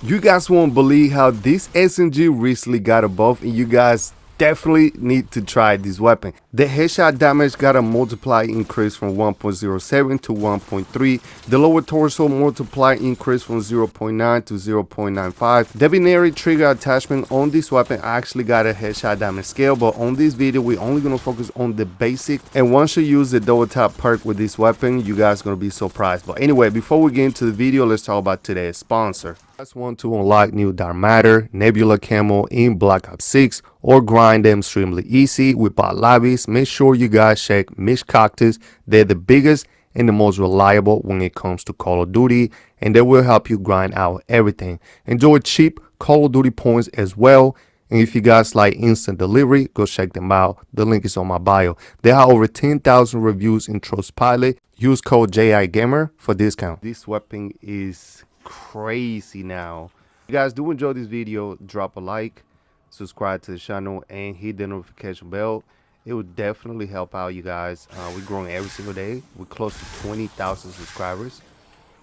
You guys won't believe how this SMG recently got a buff, and you guys definitely need to try this weapon. The headshot damage got a multiply increase from 1.07 to 1.3. The lower torso multiply increase from 0.9 to 0.95. The binary trigger attachment on this weapon actually got a headshot damage scale, but on this video we're only going to focus on the basic. And once you use the double tap perk with this weapon, you guys are going to be surprised. But anyway, before we get into the video, let's talk about today's sponsor. Guys want to unlock new Dark Matter, Nebula Camo in Black Ops 6 or grind them extremely easy with bot lobbies, make sure you guys check Mish Cactus. They're the biggest and the most reliable when it comes to Call of Duty, and they will help you grind out everything. Enjoy cheap Call of Duty points as well. And if you guys like instant delivery, go check them out. The link is on my bio. They have over 10,000 reviews in Trustpilot. Use code J.ithegamer for discount. This weapon is crazy now. If you guys do enjoy this video, drop a like, subscribe to the channel, and hit the notification bell. It would definitely help out you guys. We're growing every single day. We're close to 20,000 subscribers,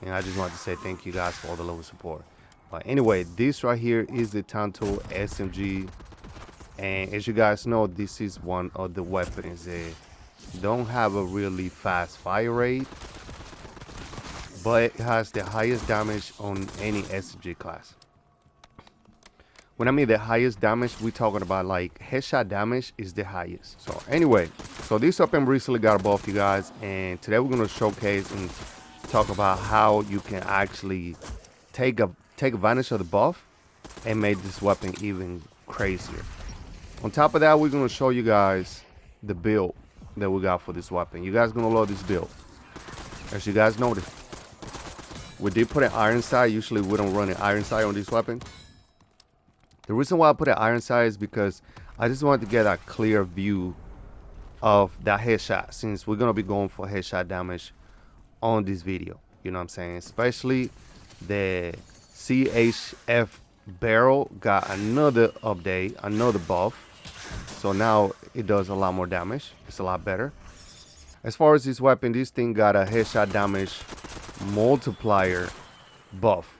and I just want to say thank you guys for all the love and support. But anyway, this right here is the Tanto SMG, and as you guys know, this is one of the weapons that don't have a really fast fire rate, but it has the highest damage on any SMG class. When I mean the highest damage, we're talking about like headshot damage is the highest. So anyway, so this weapon recently got a buff, you guys, and today we're gonna showcase and talk about how you can actually take advantage of the buff and make this weapon even crazier. On top of that, we're gonna show you guys the build that we got for this weapon. You guys gonna love this build. As you guys noticed, we did put an iron sight. Usually we don't run an iron sight on this weapon. The reason why I put an iron sight is because I just wanted to get a clear view of that headshot, since we're going to be going for headshot damage on this video. You know what I'm saying? Especially the CHF barrel got another update, another buff. So now it does a lot more damage. It's a lot better. As far as this weapon, this thing got a headshot damage multiplier buff.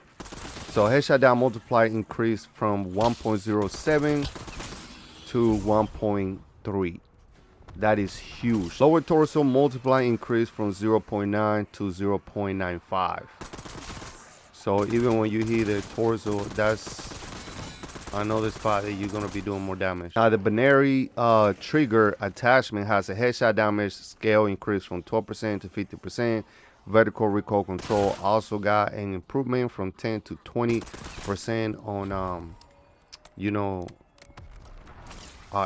So headshot down multiplier increased from 1.07 to 1.3. That is huge. Lower torso multiplier increased from 0.9 to 0.95. So even when you hit the torso, that's another spot that you're gonna be doing more damage. Now the binary trigger attachment has a headshot damage scale increase from 12% to 50%. Vertical recoil control also got an improvement from 10 to 20% on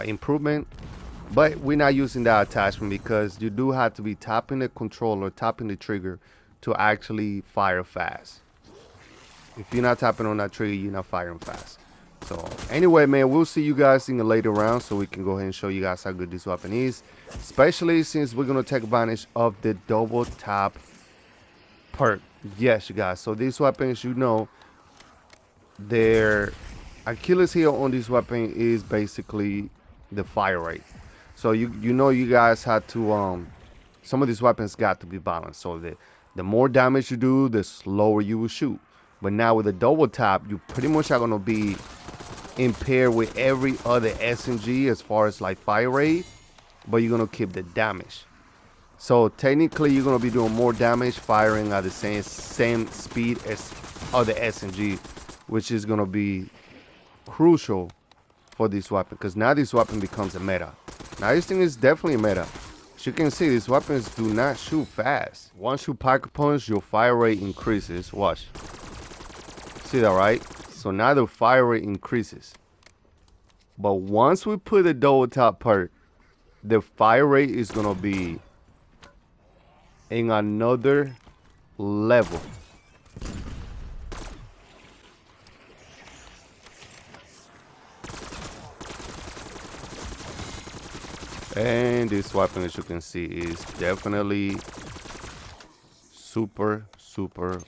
improvement, but we're not using that attachment because you do have to be tapping the controller, tapping the trigger to actually fire fast. If you're not tapping on that trigger, you're not firing fast. So anyway, man, we'll see you guys in the later round so we can go ahead and show you guys how good this weapon is, especially since we're going to take advantage of the double tap perk. Yes, you guys, so these weapons, you know, their Achilles heel on this weapon is basically the fire rate. So you know, you guys had to some of these weapons got to be balanced, so that the more damage you do, the slower you will shoot. But now with a double tap, you pretty much are going to be impaired with every other SMG as far as like fire rate, but you're going to keep the damage. So technically, you're going to be doing more damage firing at the same speed as other SMG, which is going to be crucial for this weapon, because now this weapon becomes a meta. Now this thing is definitely a meta. As you can see, these weapons do not shoot fast. Once you pack a punch, your fire rate increases. Watch. See that, right? So now the fire rate increases. But once we put the double tap perk, the fire rate is going to be in another level. And this weapon, as you can see, is definitely super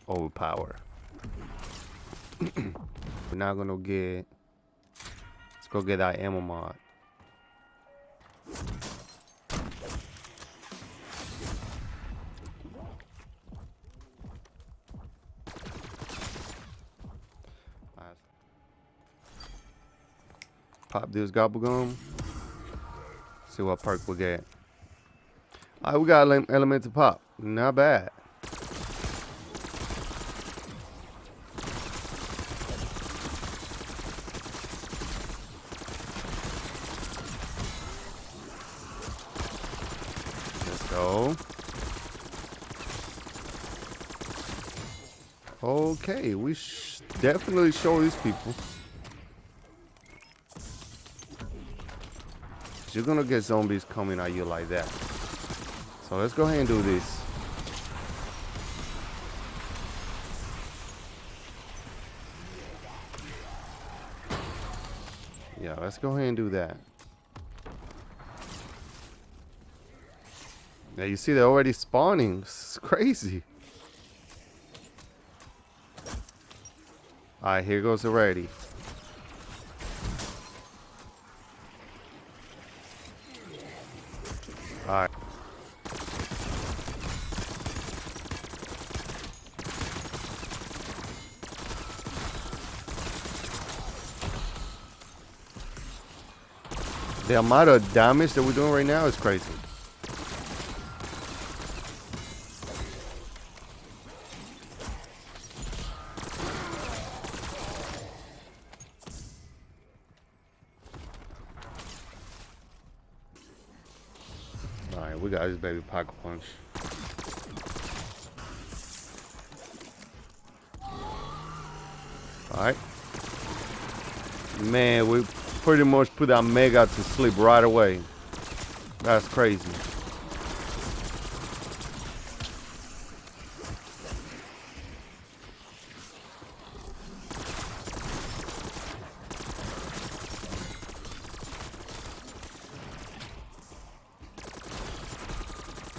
overpowered. We're not gonna get, let's go get that ammo mod. Pop this Gobblegum. See what perk we get. Alright, we got elemental pop. Not bad. Let's go. Okay, we definitely show these people. You're gonna get zombies coming at you like that. So let's go ahead and do this. Yeah, let's go ahead and do that. Yeah, you see they're already spawning. It's crazy. Alright, here goes the ready. Alright. The amount of damage that we're doing right now is crazy. Alright, we got this baby pocket punch. Alright. Man, we pretty much put that mega to sleep right away. That's crazy.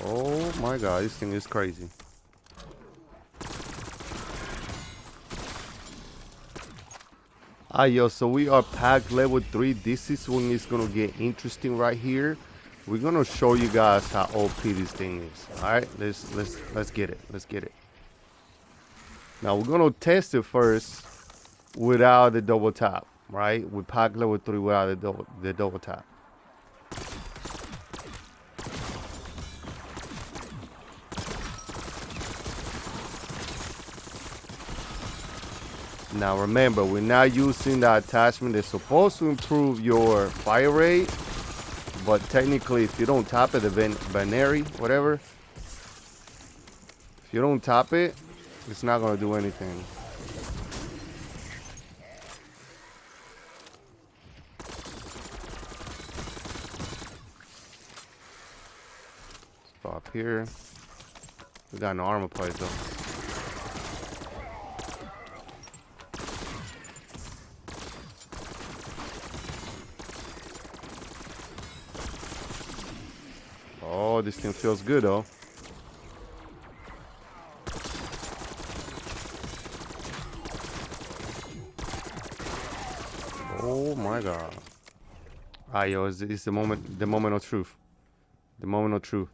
Oh my god, this thing is crazy. Yo, so we are pack level 3. This is when it's gonna get interesting right here. We're gonna show you guys how OP this thing is. Alright, let's get it. Let's get it. Now we're gonna test it first without the double tap, right? With pack level 3 without the double tap. Now remember, we're not using the attachment that's supposed to improve your fire rate, but technically if you don't tap it, the binary, whatever, if you don't tap it, it's not gonna do anything. Stop here. We got an armor plate though. Oh, this thing feels good though. Oh my god. Yo, it's the moment of truth. The moment of truth.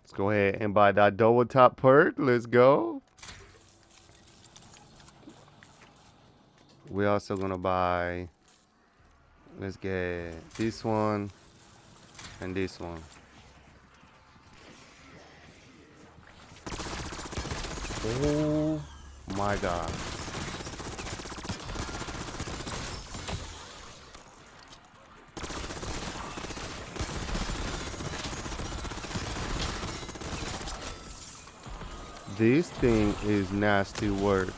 Let's go ahead and buy that double top perk. Let's go. We're also gonna buy, let's get this one and this one. Oh my god. This thing is nasty work.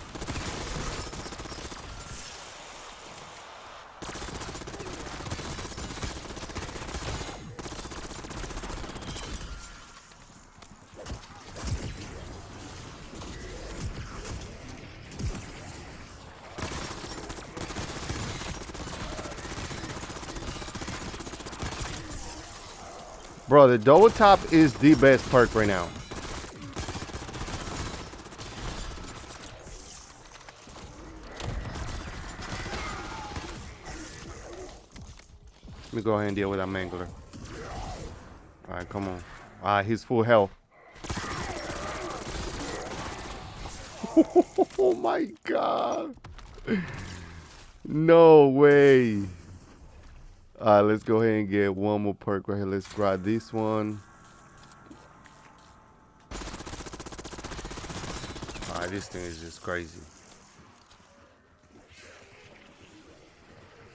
Bro, the double top is the best perk right now. Let me go ahead and deal with that mangler. Alright, come on. Alright, he's full health. Oh my god. No way. Let's go ahead and get one more perk right here. Let's grab this one. Alright, this thing is just crazy.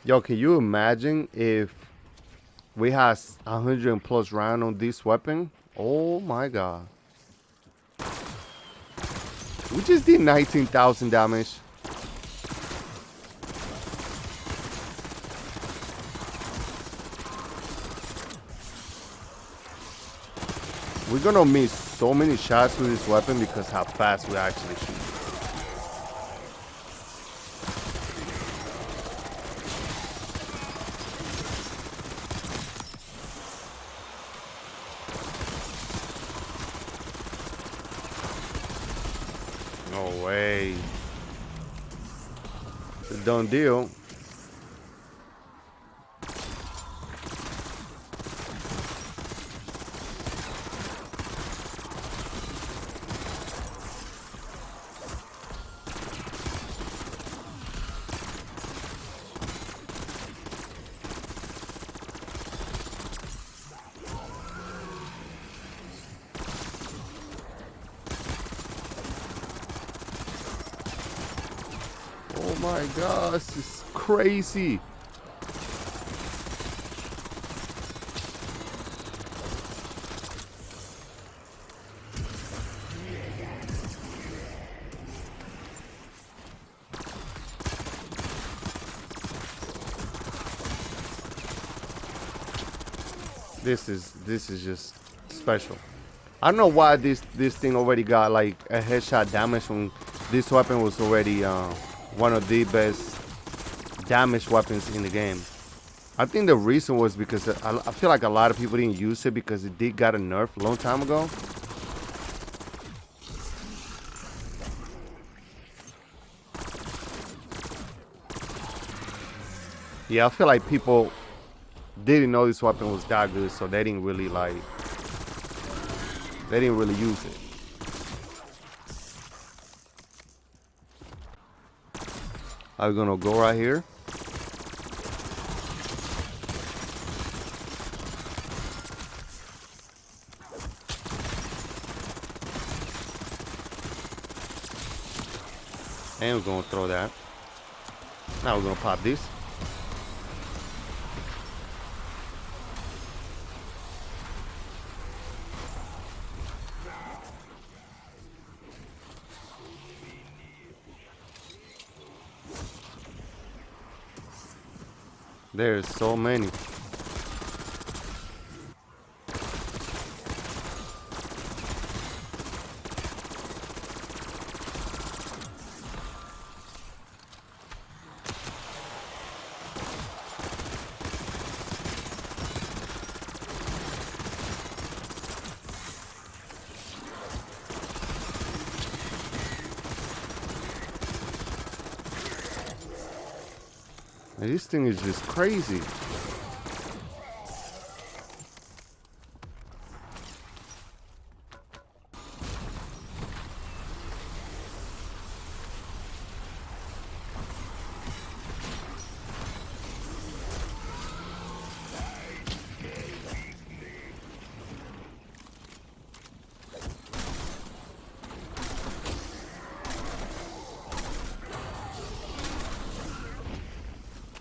Yo, can you imagine if we had 100 plus round on this weapon? Oh my god. We just did 19,000 damage. We're gonna miss so many shots with this weapon because how fast we actually shoot. No way. It's a done deal. Oh my gosh, this is crazy. This is just special. I don't know why this thing already got like a headshot damage when this weapon was already one of the best damage weapons in the game. I think the reason was because I feel like a lot of people didn't use it because it did got a nerf a long time ago. Yeah, I feel like people didn't know this weapon was that good, so they didn't really use it. I'm gonna go right here. And we're gonna throw that. Now we're gonna pop this. There's so many. And this thing is just crazy.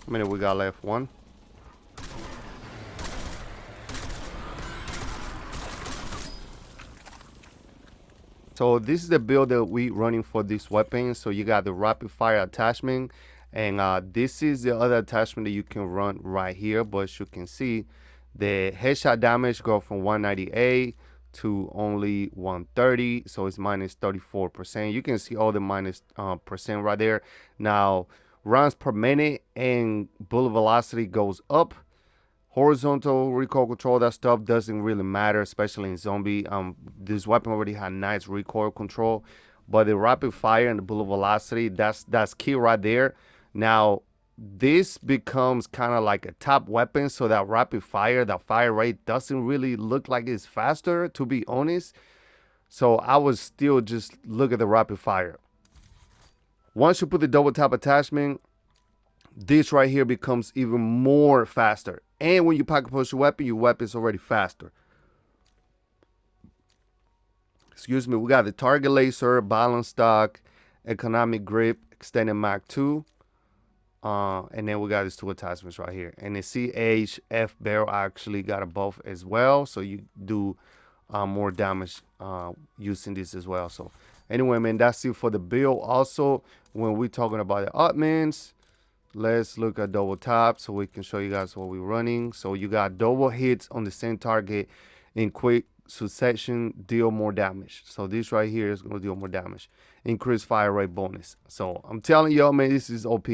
How many we got left? One. So this is the build that we running for this weapon. So you got the rapid fire attachment, and this is the other attachment that you can run right here. But as you can see, the headshot damage go from 198 to only 130, so it's minus 34%. You can see all the minus percent right there. Now rounds per minute and bullet velocity goes up. Horizontal recoil control, that stuff doesn't really matter, especially in zombie. This weapon already had nice recoil control, but the rapid fire and the bullet velocity, that's key right there. Now this becomes kind of like a top weapon, so that rapid fire, that fire rate doesn't really look like it's faster, to be honest. So I would still just look at the rapid fire. Once you put the double tap attachment, this right here becomes even more faster. And when you pocket push your weapon's already faster. Excuse me, we got the target laser, balance stock, economic grip, extended mag 2. And then we got these two attachments right here. And the CHF barrel actually got a buff as well. So you do more damage using this as well. So anyway, man, that's it for the build. Also, when we're talking about the admins, let's look at double tap so we can show you guys what we're running. So you got double hits on the same target in quick succession, deal more damage. So this right here is going to deal more damage. Increase fire rate bonus. So I'm telling y'all, man, this is OP.